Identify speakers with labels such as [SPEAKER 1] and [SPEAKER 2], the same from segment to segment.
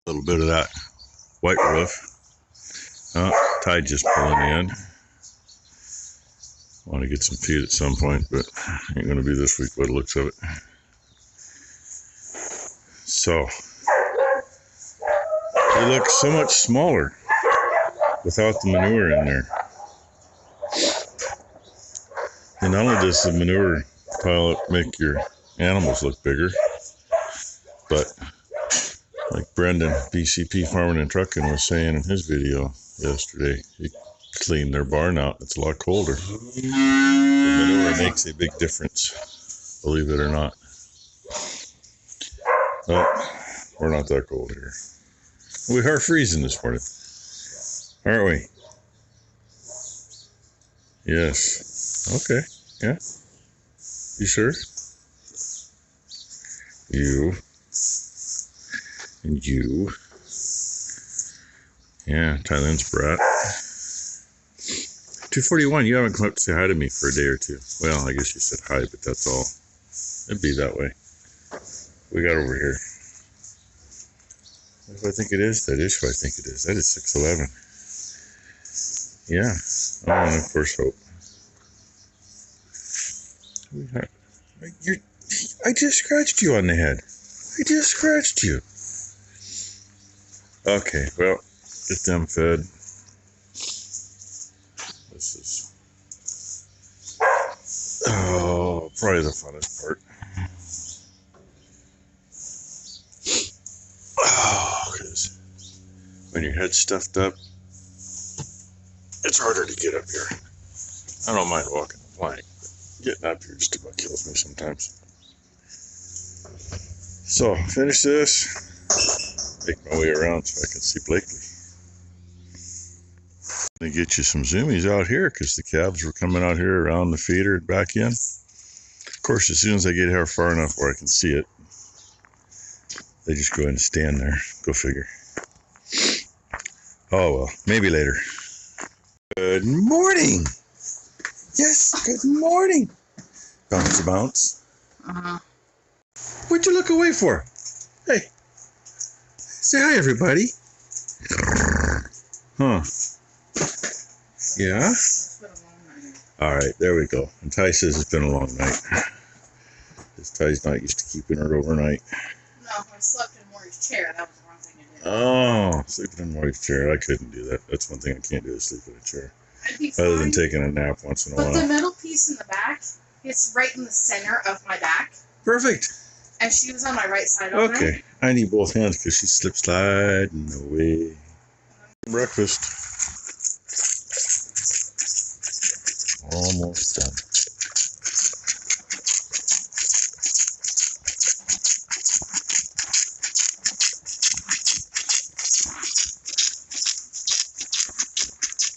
[SPEAKER 1] A little bit of that white roof. Oh, tide just pulling in. Want to get some feed at some point, but ain't going to be this week by the looks of it. So, they look so much smaller without the manure in there. And not only does the manure pile make your animals look bigger, but like Brendan, BCP Farming and Trucking, was saying in his video yesterday, he cleaned their barn out. It's a lot colder. The manure makes a big difference, believe it or not. Well, we're not that cold here. We are freezing this morning, aren't we? Yes. Okay. Yeah. You sure? You. And you. Yeah, Thailand's brat. 241, you haven't come up to say hi to me for a day or two. Well, I guess you said hi, but that's all. It'd be that way. We got over here. What do I think it is? That is who I think it is. That is 611. Yeah. Oh, and of course, Hope. I just scratched you on the head. I just scratched you. Okay, well, get them fed. This is, probably the funnest part. Oh, because when your head's stuffed up, it's harder to get up here. I don't mind walking the plank, but getting up here just about kills me sometimes. So, finish this, make my way around so I can see Blakely. They get you some zoomies out here because the calves were coming out here around the feeder and back in. Of course, as soon as I get here far enough where I can see it, they just go in and stand there. Go figure. Oh well, maybe later. Good morning. Yes, good morning. Bounce a bounce. What'd you look away for? Hey, say hi, everybody. Huh? Yeah. All right, there we go. And Ty says it's been a long night. Because Ty's not used to keeping her overnight.
[SPEAKER 2] No, I slept in Maury's chair. That was the wrong thing to do.
[SPEAKER 1] Oh, sleeping in Maury's chair. I couldn't do that. That's one thing I can't do is sleep in a chair.
[SPEAKER 2] I'd be fine.
[SPEAKER 1] Other than taking a nap once in a while.
[SPEAKER 2] But the middle piece in the back, it's right in the center of my back.
[SPEAKER 1] Perfect.
[SPEAKER 2] And she was on my right side overnight.
[SPEAKER 1] Okay. I need both hands because she's slip sliding away. Breakfast. Almost done.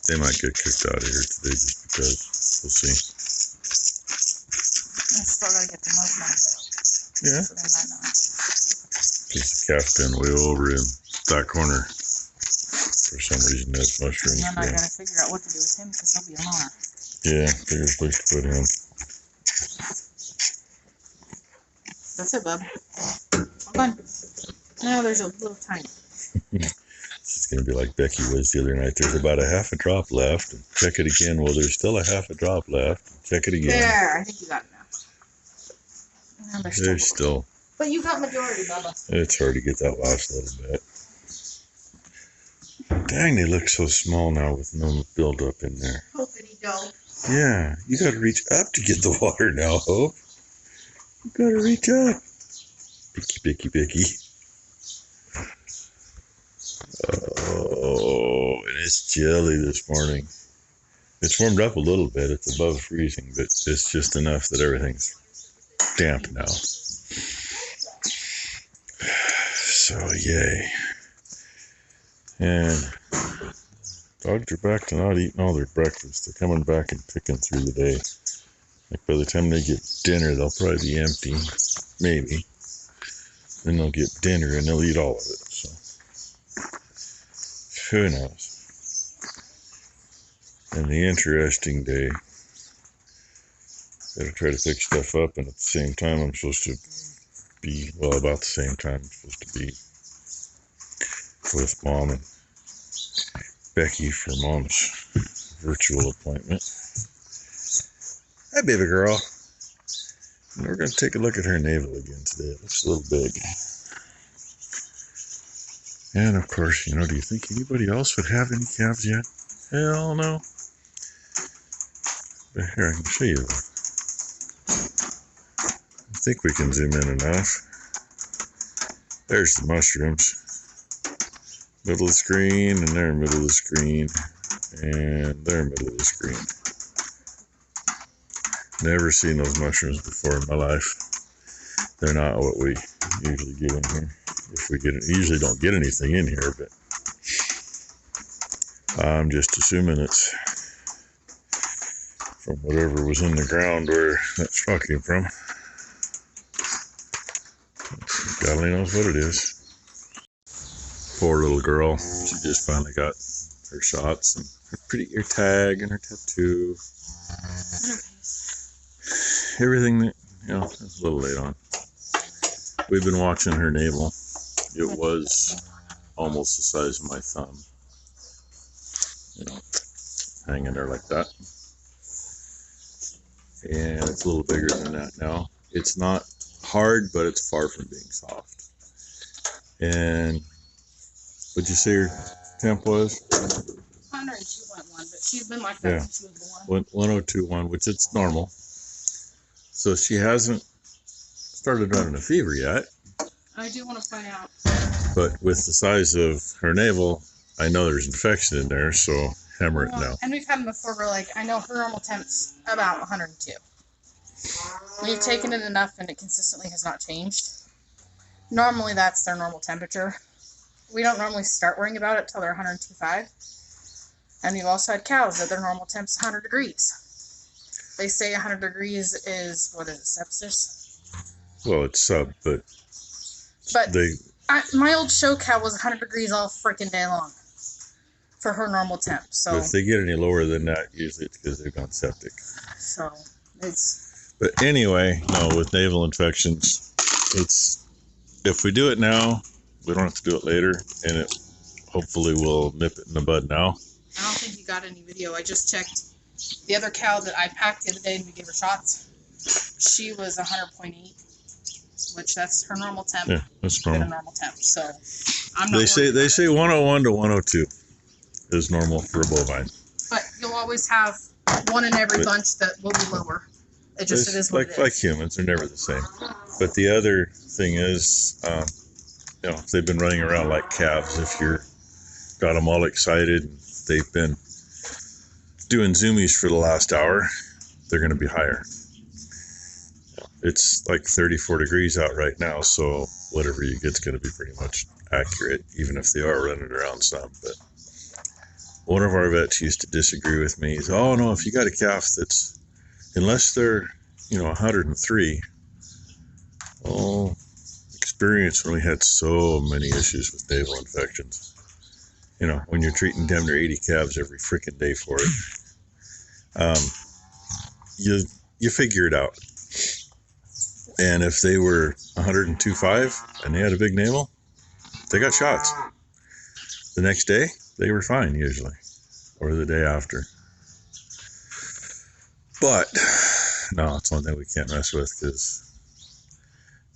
[SPEAKER 1] They might get kicked out of here today just because. We'll see.
[SPEAKER 2] I still gotta get the mushrooms out.
[SPEAKER 1] Yeah.
[SPEAKER 2] So they might not.
[SPEAKER 1] Because the calf's been way over in that corner. For some reason, that's mushrooms.
[SPEAKER 2] And then I gotta figure out what to do with him because he'll be a loner.
[SPEAKER 1] Yeah, figure a place to put him.
[SPEAKER 2] That's it, bub. Hold on. No, there's a little tiny.
[SPEAKER 1] It's going to be like Becky was the other night. There's about a half a drop left. And check it again. Well, there's still a half a drop left. Check it again.
[SPEAKER 2] There, I think you got enough. No,
[SPEAKER 1] There's still.
[SPEAKER 2] But you got majority, Bubba.
[SPEAKER 1] It's hard to get that last little bit. Dang, they look so small now with no buildup in there.
[SPEAKER 2] Hopeity dope.
[SPEAKER 1] Yeah, you got to reach up to get the water now, Hope. You got to reach up. Picky, picky. Oh, and it's chilly this morning. It's warmed up a little bit. It's above freezing, but it's just enough that everything's damp now. So, yay. And dogs are back to not eating all their breakfast. They're coming back and picking through the day. Like by the time they get dinner, they'll probably be empty. Maybe. Then they'll get dinner and they'll eat all of it. So, who knows? And the interesting day, gotta try to pick stuff up, and at the same time I'm supposed to be, well, about the same time I'm supposed to be with Mom and Becky for Mom's virtual appointment. Hi, baby girl. And we're going to take a look at her navel again today. It looks a little big. And of course, you know, do you think anybody else would have any calves yet? Hell no. But here, I can show you. I think we can zoom in enough. There's the mushrooms. Middle of the screen, and they're middle of the screen, and they're middle of the screen. Never seen those mushrooms before in my life. They're not what we usually get in here. If we get it, usually don't get anything in here, but I'm just assuming it's from whatever was in the ground where that straw came from. God only knows what it is. Poor little girl. She just finally got her shots and her pretty ear tag and her tattoo. Everything that, you know, it's a little late on. We've been watching her navel. It was almost the size of my thumb. You know, hanging there like that. And it's a little bigger than that now. It's not hard, but it's far from being soft. And what'd you say your temp was?
[SPEAKER 2] 102.1, but she's been like that
[SPEAKER 1] Yeah.
[SPEAKER 2] since she was born.
[SPEAKER 1] 102.1, which it's normal. So she hasn't started running a fever yet.
[SPEAKER 2] I do want to point out.
[SPEAKER 1] But with the size of her navel, I know there's infection in there, so hammer it now.
[SPEAKER 2] And we've had them before where, like, I know her normal temp's about 102. We've taken it enough and it consistently has not changed. Normally that's their normal temperature. We don't normally start worrying about it till they're 102.5. And we've also had cows that their normal temp's 100 degrees. They say 100 degrees is, what is it, sepsis?
[SPEAKER 1] Well, it's sub, but
[SPEAKER 2] my old show cow was 100 degrees all freaking day long for her normal temp. So
[SPEAKER 1] if they get any lower than that, usually it's because they've gone septic.
[SPEAKER 2] So it's.
[SPEAKER 1] But anyway, no, with navel infections, it's, if we do it now, we don't have to do it later, and it hopefully will nip it in the bud now.
[SPEAKER 2] I don't think you got any video. I just checked the other cow that I packed the other day and we gave her shots. She was 100.8, which that's her normal temp.
[SPEAKER 1] Yeah, that's normal.
[SPEAKER 2] A normal temp. So I'm not.
[SPEAKER 1] They say 101 to 102 is normal for a bovine.
[SPEAKER 2] But you'll always have one in every bunch that will be lower. It is what it is.
[SPEAKER 1] Like humans, they're never the same. But the other thing is, you know, if they've been running around like calves, if you're got them all excited, they've been doing zoomies for the last hour, they're going to be higher. It's like 34 degrees out right now, so whatever you get's going to be pretty much accurate, even if they are running around some. But one of our vets used to disagree with me. He said, oh no, if you got a calf that's, unless they're, you know, 103, oh, experience when we had so many issues with navel infections. You know, when you're treating damn near 80 calves every freaking day for it, you figure it out. And if they were 102.5 and they had a big navel, they got shots. The next day, they were fine usually, or the day after. But no, it's one thing we can't mess with, because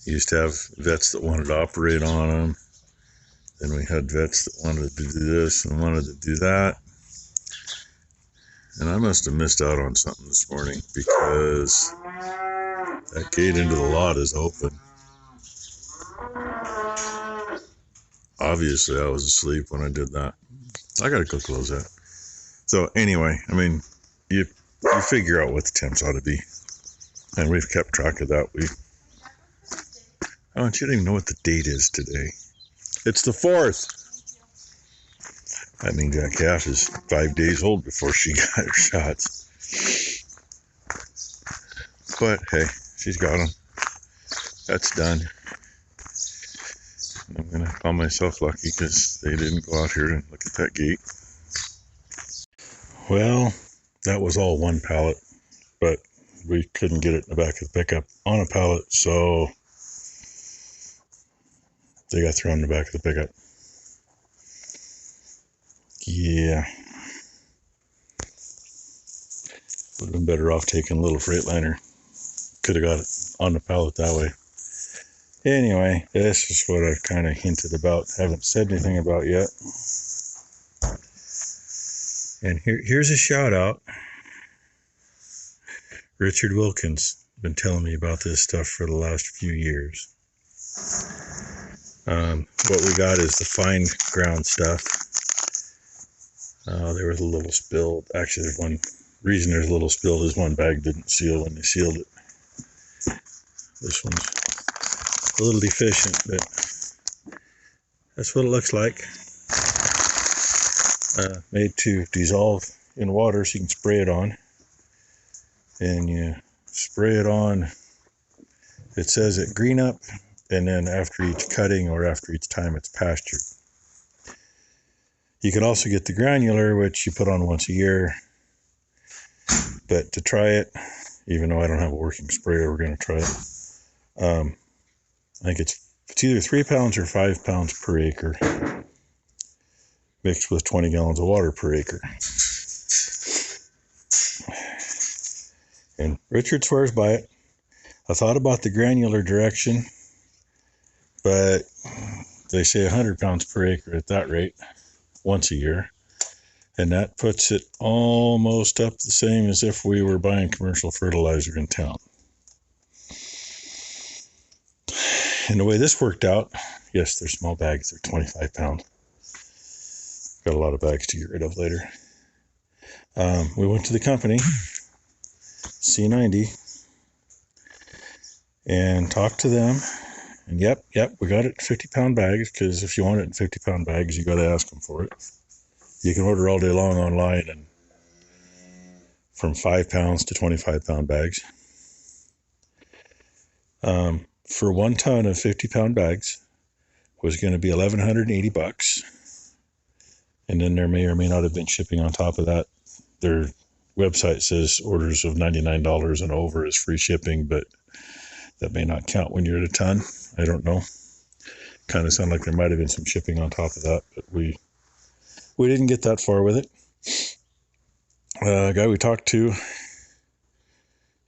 [SPEAKER 1] you used to have vets that wanted to operate on them. Then we had vets that wanted to do this and wanted to do that. And I must have missed out on something this morning, because that gate into the lot is open. Obviously, I was asleep when I did that. I gotta go close that. So anyway, I mean, you figure out what the temps ought to be. And we've kept track of that. Oh, you don't even know what the date is today. It's the 4th. That means that calf is 5 days old before she got her shots. But hey, she's got them. That's done. I'm going to call myself lucky because they didn't go out here and look at that gate. Well, that was all one pallet, but we couldn't get it in the back of the pickup on a pallet, so they got thrown in the back of the pickup. Yeah. Would have been better off taking a little Freightliner. Could have got it on the pallet that way. Anyway, this is what I kind of hinted about. Haven't said anything about yet. And here's a shout out. Richard Wilkins been telling me about this stuff for the last few years. What we got is the fine ground stuff. There was a little spill. Actually, there's one reason there's a little spill is one bag didn't seal when they sealed it. This one's a little deficient, but that's what it looks like. Made to dissolve in water so you can spray it on. And you spray it on, it says it green up, and then after each cutting or after each time it's pastured. You can also get the granular, which you put on once a year. But to try it, even though I don't have a working sprayer, we're going to try it. I think it's either 3 pounds or 5 pounds per acre, mixed with 20 gallons of water per acre. And Richard swears by it. I thought about the granular direction, but they say 100 pounds per acre at that rate once a year. And that puts it almost up the same as if we were buying commercial fertilizer in town. And the way this worked out, yes, they're small bags. They're 25 pound. Got a lot of bags to get rid of later. We went to the company, Sea90, and talked to them. And yep, we got it in 50 pound bags, because if you want it in 50 pound bags, you got to ask them for it. You can order all day long online, and from 5 pounds to 25 pound bags. For 1 ton of 50 pound bags was going to be $1,180. And then there may or may not have been shipping on top of that. Their website says orders of $99 and over is free shipping, but that may not count when you're at a ton. I don't know. Kind of sound like there might have been some shipping on top of that, but we didn't get that far with it. A guy we talked to,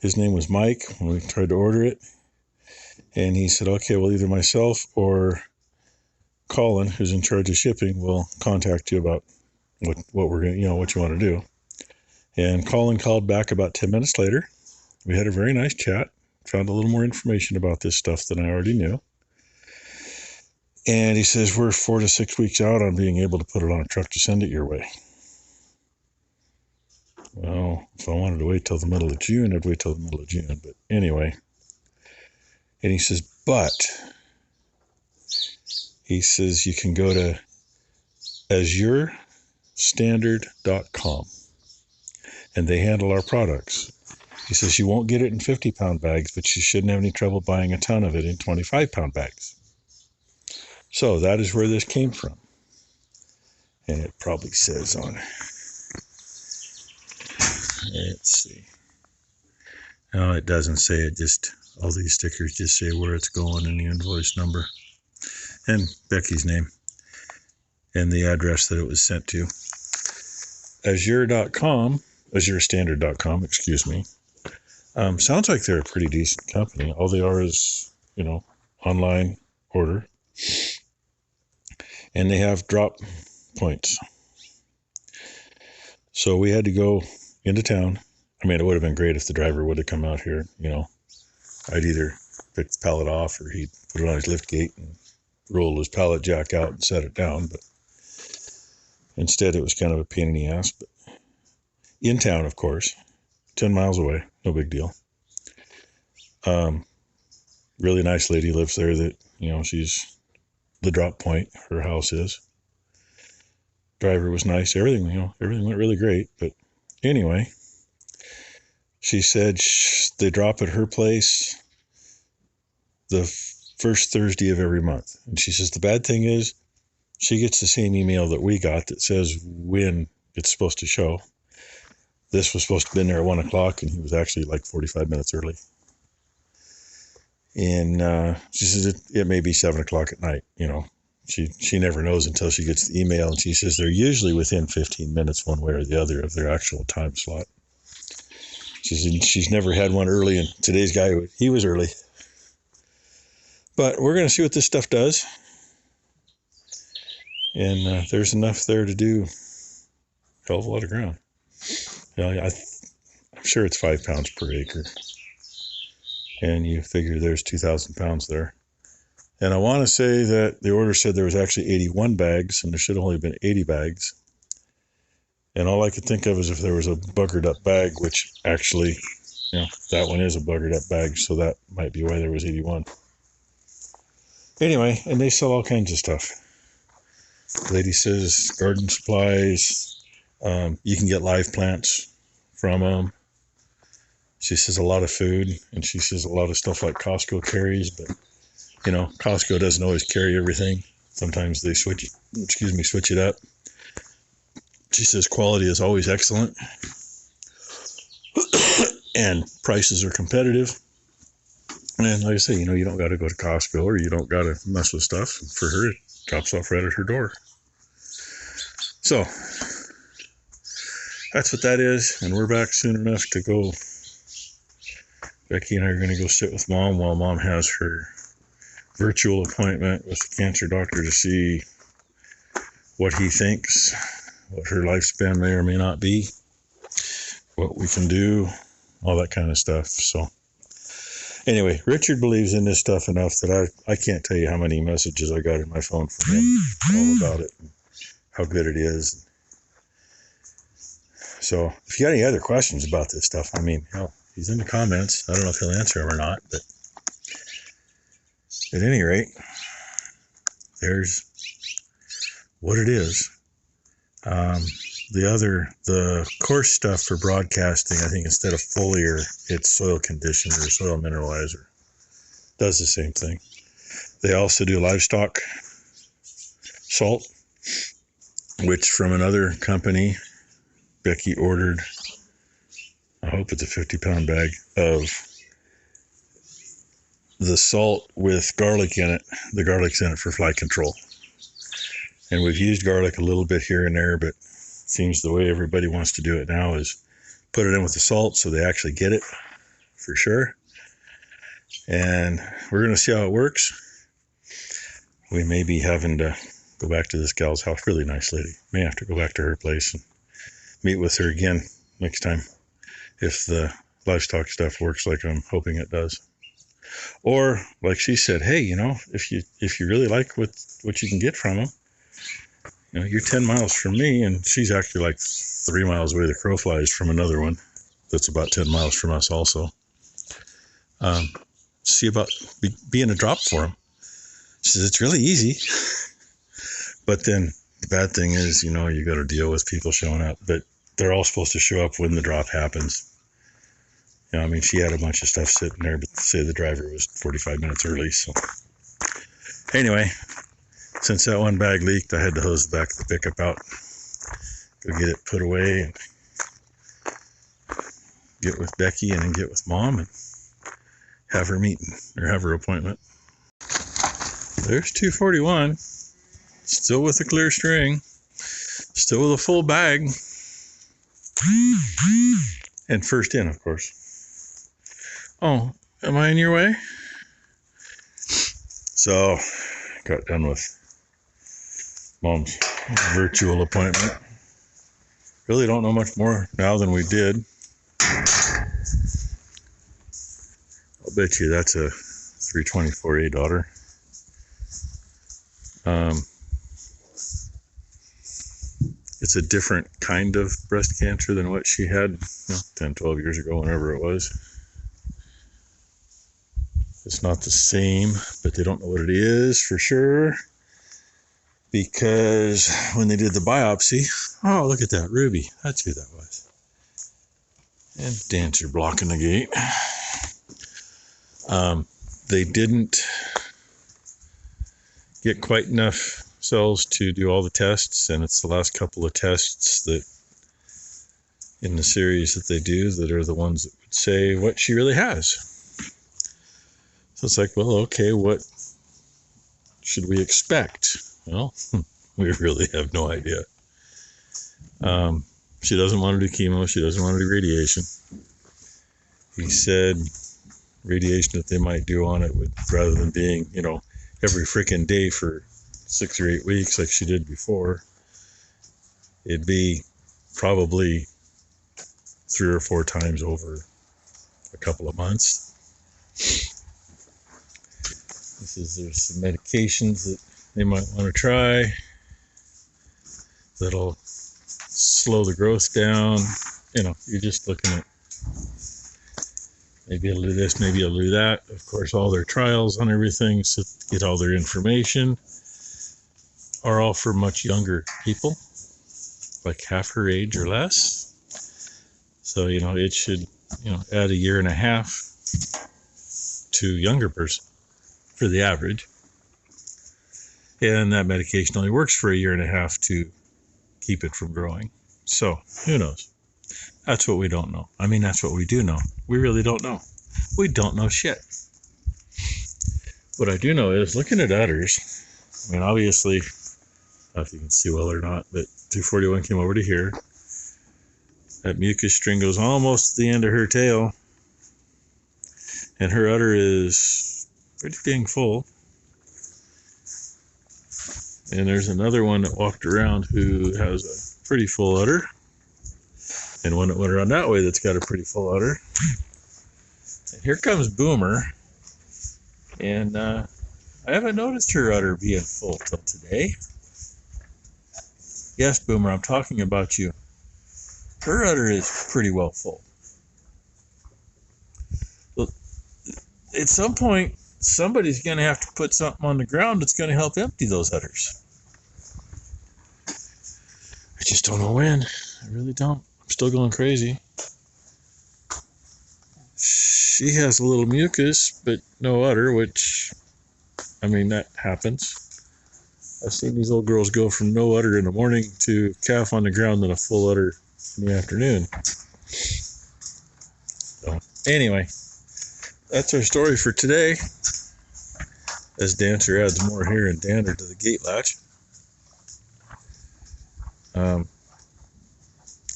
[SPEAKER 1] his name was Mike when we tried to order it. And he said, okay, well, either myself or Colin, who's in charge of shipping, will contact you about what we're going to, what you want to do. And Colin called back about 10 minutes later. We had a very nice chat, found a little more information about this stuff than I already knew. And he says, we're 4 to 6 weeks out on being able to put it on a truck to send it your way. Well, if I wanted to wait till the middle of June, I'd wait till the middle of June. But anyway. And he says, you can go to AzureStandard.com and they handle our products. He says, you won't get it in 50 pound bags, but you shouldn't have any trouble buying a ton of it in 25 pound bags. So that is where this came from. And it probably says on, let's see. No, it doesn't say it, just all these stickers just say where it's going and the invoice number and Becky's name and the address that it was sent to. Azure.com, AzureStandard.com, excuse me. Sounds like they're a pretty decent company. All they are is, online order. And they have drop points. So we had to go into town. I mean, it would have been great if the driver would have come out here, I'd either pick the pallet off or he'd put it on his lift gate and roll his pallet jack out and set it down. But instead, it was kind of a pain in the ass. But in town, of course, 10 miles away, no big deal. Really nice lady lives there that, she's the drop point, her house is. Driver was nice, everything went really great. But anyway, she said they drop at her place the first Thursday of every month. And she says the bad thing is she gets the same email that we got that says when it's supposed to show. This was supposed to have been there at 1 o'clock, and he was actually like 45 minutes early. And she says it may be 7 o'clock at night, She never knows until she gets the email, and she says they're usually within 15 minutes one way or the other of their actual time slot. She's never had one early, and today's guy, he was early. But we're going to see what this stuff does. And there's enough there to do a hell of a lot of ground. I'm sure it's 5 pounds per acre. And you figure there's 2,000 pounds there. And I want to say that the order said there was actually 81 bags, and there should have only been 80 bags. And all I could think of is if there was a buggered up bag, which actually, that one is a buggered up bag, so that might be why there was 81. Anyway, and they sell all kinds of stuff. The lady says garden supplies. You can get live plants from them. She says a lot of food, and she says a lot of stuff like Costco carries, but Costco doesn't always carry everything. Sometimes they switch it up. She says quality is always excellent and prices are competitive. And like I say, you don't got to go to Costco, or you don't got to mess with stuff. For her, it drops off right at her door. So that's what that is. And we're back soon enough to go. Becky and I are going to go sit with Mom while Mom has her virtual appointment with the cancer doctor to see what he thinks, what her lifespan may or may not be, what we can do, all that kind of stuff. So anyway, Richard believes in this stuff enough that I can't tell you how many messages I got in my phone from him all about it, and how good it is. So if you got any other questions about this stuff, he's in the comments. I don't know if he'll answer them or not, but at any rate, there's what it is. The coarse stuff for broadcasting, I think instead of foliar, it's soil conditioner or soil mineralizer. Does the same thing. They also do livestock salt, which from another company, Becky ordered, I hope it's a 50-pound bag of the salt with garlic in it. The garlic's in it for fly control. And we've used garlic a little bit here and there, but it seems the way everybody wants to do it now is put it in with the salt so they actually get it for sure. And we're going to see how it works. We may be having to go back to this gal's house. Really nice lady. May have to go back to her place and meet with her again next time if the livestock stuff works like I'm hoping it does. Or like she said, hey, if you really like what you can get from them, you're 10 miles from me, and she's actually like 3 miles away. The crow flies from another one that's about 10 miles from us also. See about being a drop for them. She says it's really easy. But then the bad thing is, you got to deal with people showing up. But they're all supposed to show up when the drop happens. She had a bunch of stuff sitting there, but say the driver was 45 minutes early. So anyway, since that one bag leaked, I had to hose the back of the pickup out, go get it put away, and get with Becky and then get with Mom and have her meeting or have her appointment. There's 241, still with a clear string, still with a full bag, and first in, of course. Oh, am I in your way? So, got done with Mom's virtual appointment. Really don't know much more now than we did. I'll bet you that's a 324A daughter. It's a different kind of breast cancer than what she had 10, 12 years ago, whenever it was. It's not the same, but they don't know what it is for sure. Because when they did the biopsy, oh, look at that, Ruby. That's who that was. And Dancer blocking the gate. They didn't get quite enough cells to do all the tests, and it's the last couple of tests that in the series that they do that are the ones that would say what she really has. So it's like, well, okay, what should we expect? Well, we really have no idea. She doesn't want to do chemo. She doesn't want to do radiation. He said radiation that they might do on it would, rather than being, every freaking day for 6 or 8 weeks like she did before, it'd be probably 3 or 4 times over a couple of months. There's some medications that they might want to try that'll slow the growth down. You're just looking at maybe I'll do this, maybe I'll do that. Of course, all their trials on everything, so get all their information, are all for much younger people, like half her age or less. So, it should, add 1.5 years to younger person for the average. And that medication only works for 1.5 years to keep it from growing. So, who knows? That's what we don't know. I mean, that's what we do know. We really don't know. We don't know shit. What I do know is, looking at udders, I mean, obviously, I don't know if you can see well or not, but 241 came over to here. That mucus string goes almost to the end of her tail. And her udder is pretty dang full. And there's another one that walked around who has a pretty full udder. And one that went around that way that's got a pretty full udder. And here comes Boomer. And I haven't noticed her udder being full till today. Yes, Boomer, I'm talking about you. Her udder is pretty well full. Well, at some point, somebody's going to have to put something on the ground that's going to help empty those udders. I just don't know when. I really don't. I'm still going crazy. She has a little mucus, but no udder, which, I mean, that happens. I've seen these old girls go from no udder in the morning to calf on the ground and a full udder in the afternoon. So, anyway, that's our story for today. As Dancer adds more hair and dander to the gate latch.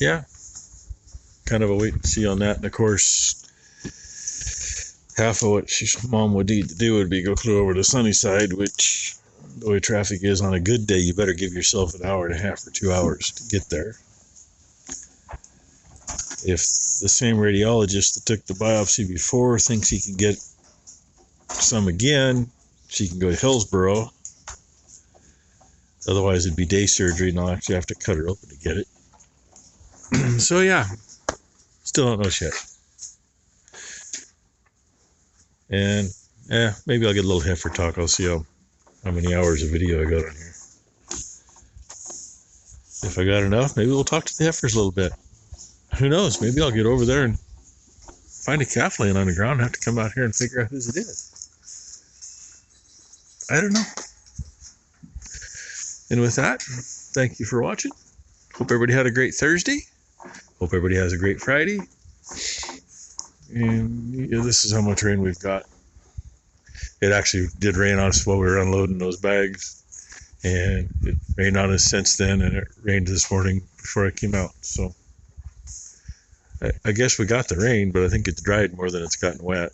[SPEAKER 1] Yeah, kind of a wait and see on that. And of course, half of what Mom would need to do would be go clear over to Sunnyside, which, the way traffic is on a good day, you better give yourself 1.5 hours or 2 hours to get there. If the same radiologist that took the biopsy before thinks he can get some again, she can go to Hillsborough. Otherwise, it'd be day surgery, and I'll actually have to cut her open to get it. So, yeah, still don't know shit. And, maybe I'll get a little heifer talk. I'll see how many hours of video I got on here. If I got enough, maybe we'll talk to the heifers a little bit. Who knows? Maybe I'll get over there and find a calf laying on the ground and have to come out here and figure out whose it is. I don't know. And with that, thank you for watching. Hope everybody had a great Thursday. Hope everybody has a great Friday. And this is how much rain we've got. It actually did rain on us while we were unloading those bags. And it rained on us since then, and it rained this morning before I came out. So I guess we got the rain, but I think it's dried more than it's gotten wet.